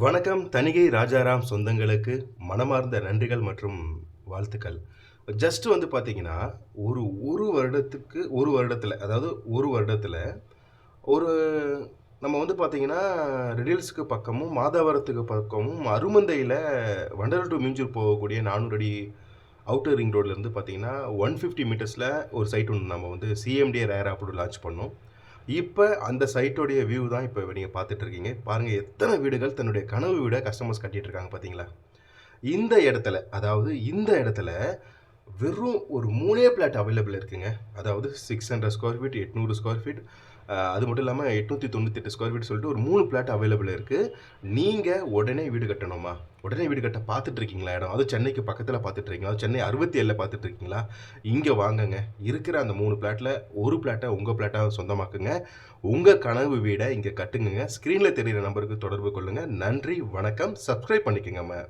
வணக்கம் தணிகை ராஜாராம் சொந்தங்களுக்கு மனமார்ந்த நன்றிகள் மற்றும் வாழ்த்துக்கள். ஜஸ்ட் வந்து பார்த்தீங்கன்னா, ஒரு 1 வருடத்துக்கு 1 வருடத்தில அதாவது 1 வருடத்தில ஒரு நம்ம வந்து பார்த்தீங்கன்னா, ரெடில்ஸ்க்கு பக்கமும், மாதாவரத்துக்கு பக்கமும் அருமந்தையில வண்டலூர் டூ மீஞ்சூர் போகக்கூடிய 400 அடி அவுட்டர் ரிங் ரோட்லேருந்து பார்த்தீங்கன்னா, 150 மீட்டர்ஸில ஒரு சைட் ஒண்ணு நம்ம வந்து சிஎம்டிஏ ரேர் ஆப்ரூவ்ட் லான்ச் பண்ணோம். இப்ப அந்த சைட்டோடைய வியூ தான் இப்ப நீங்க பார்த்துட்டு இருக்கீங்க. பாருங்க எத்தன வீடுகள் தன்னுடைய கனவு வீட கஸ்டமர்ஸ் கட்டிட்டு இருக்காங்க பார்த்தீங்களா? இந்த இடத்துல அதாவது இந்த இடத்துல வெறும் ஒரு 3 பிளாட் அவைலபிள் இருக்குங்க. அதாவது 600 ஸ்கொயர் ஃபீட், 800 ஸ்கொயர் ஃபீட் அது மட்டும் இல்லாம 898 ஸ்கொயர் ஃபீட் சொல்லிட்டு ஒரு 3 பிளாட் அவைலபிள் இருக்கு. நீங்க உடனே வீடு கட்டணுமா? உடனே வீடு கட்ட பார்த்துட்டு இருக்கீங்களா இடம்? அதுவும் சென்னைக்கு பக்கத்துல பார்த்துட்டு இருக்கீங்களா? சென்னை 67ல பார்த்துட்டு இருக்கீங்களா? இங்க வாங்கங்க. இருக்கிற அந்த 3 பிளாட்ல ஒரு பிளாட்ட உங்க பிளாட்டா சொந்தமாக்குங்க. உங்க கனவு வீட இங்க கட்டுங்கங்க. ஸ்க்ரீன்ல தெரியிற நம்பருக்கு தொடர்பு கொள்ளுங்க. நன்றி, வணக்கம். சப்ஸ்கிரைப் பண்ணிக்கங்கம்மா.